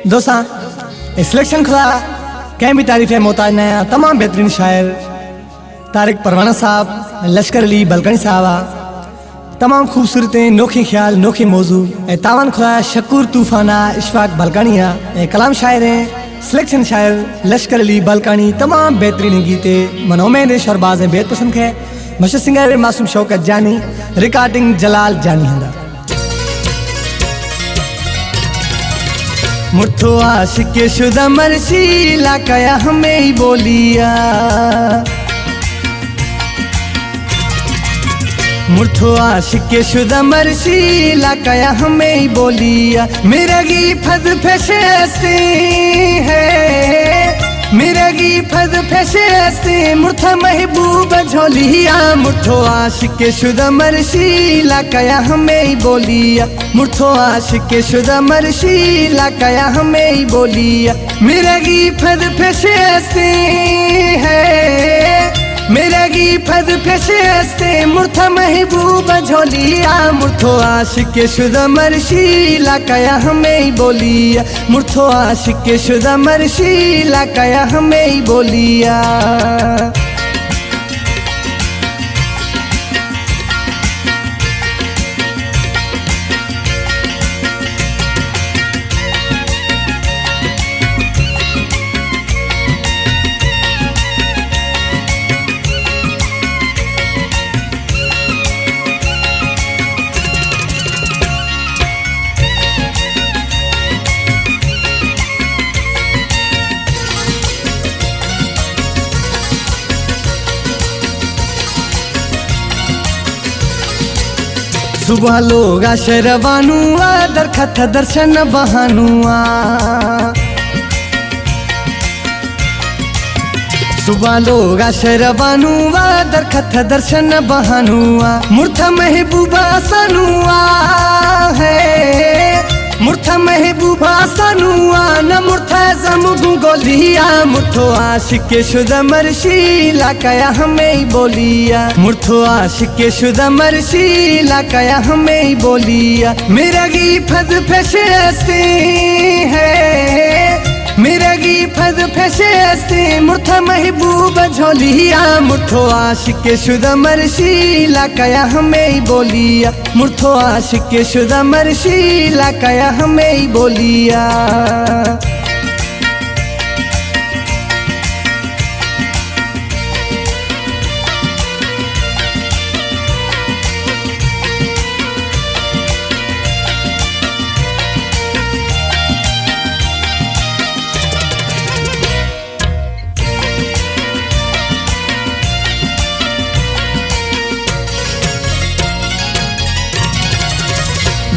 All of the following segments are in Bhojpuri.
दोसा सिलेक्शन खुदा कहीं भी तारीफ है मोहताज नया तमाम बेहतरीन शायर तारिक परवाना साहब, लश्कर अली बलकनी साहबा, तमाम खूबसूरतें नोखे ख्याल नोखे मौजू तावन खुदा शकूर तूफाना इशफाक बलकानिया कलाम शायर हैं सिलेक्शन शायर लश्कर अली बलकानी तमाम बेहतरीन गीते मनोमेद शरबाज बेहद पसंद है मशहूर सिंगर मासूम शौकत जानी रिकॉर्डिंग जलाल जानी हंदा मुठो आशिक शुदा मरशीला कया हमें ही बोलिया मुठो आशिक शुदा मरशीला कया हमें ही बोलिया मेरा गी फद फैसे है मेरा गी फद फैसे मुर्था महबूब झोलिया मुठो आशिक शुदा मरशीला कया हमें ही बोलिया मुठो आशिक शुदा मरशीला कया हमें ही बोलिया मेरा गी फद फैसे है मेरा गी फद फैसे मुर्था महबूब झोलिया मुठो आशिक शुदा मरशीला कया हमें ही बोलिया मुठो आशिक शुदा मरशीला कया हमें ही बोलिया सुबह लोग शरवानुआ दरखत दर्शन बहानुआ सुबह लोग शरवानुआ दरखत दर्शन बहानुआ मुर्था महबूबा सनुआ है मुर्था महबूबा सनुआ न मुर्था जमुगु गोलिया मुठो आशिक शुदा मरशीला कया हमें ही बोलिया मुठो आशिक शुदा मरशीला कया हमें ही बोलिया मेरा गी फद फैसे है मेरा गी फद फैसे मुर्था महबूब झोलिया मुठो आशिक शुदा मरशीला कया हमें ही बोलिया मुठो आशिक शुदा मरशीला कया हमें ही बोलिया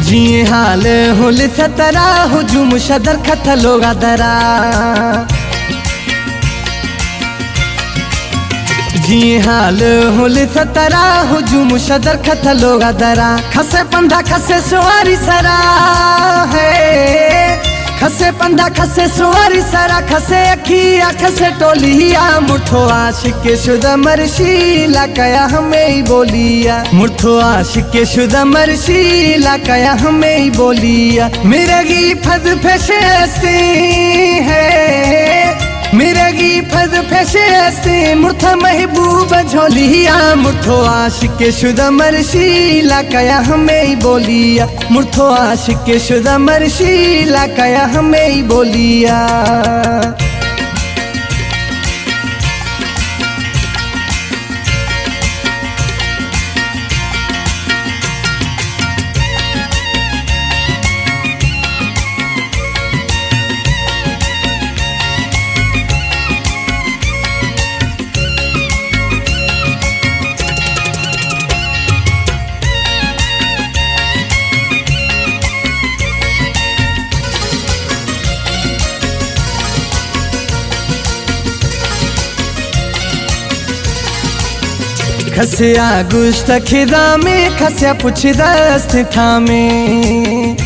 जी हाल हुल सतरा हुजूम शदर खथलोगा दरा जी हाल हुल सतरा हुजूम शदर खथलोगा दरा खसे पंधा खसे सुवारी सरा है खसे पंधा खसे सुवारी सरा खसे अखिया खसे टोलिया मुठो आशिक शुदा मरशीला कया हमें ही बोलिया मुठो आशिक शुदा मरशीला कया हमें ही बोलिया मेरा गी फद फैसे है मेरा गी फद फैसे मुर्था महबूब झोलिया मुठो आशिक शुदा मरशीला कया हमें ही बोलिया मुठो आशिक शुदा मरशीला कया हमें ही बोलिया खसिया गुश्त खिदा में खसिया पुछ दस्त था में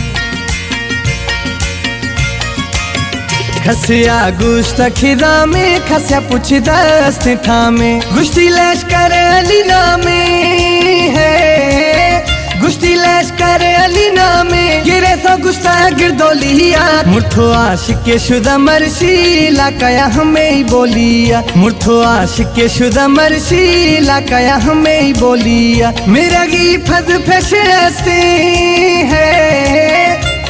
खसिया गुश्त खिदा में खसिया पुछ दस्त था में गुश्ती लश्कर अली नामे है कुश्ती लैश करे अली नामे गिरे तो गुस्सा गिरदोलिया मुठो आशिक शुदा मरशीला कया हमें ही बोलिया मुठो आशिक शुदा मरशीला कया हमें ही बोलिया मेरा गी फद फैसे है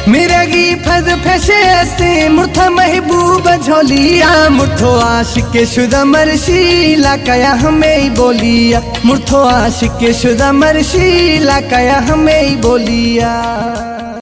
मेरा गी फद फैसे मुठा महबूब झोलिया मुठो आशिक शुदा मरशीला कया हमें ही बोलिया मुठो आशिक शुदा मरशीला कया हमें ही बोलिया।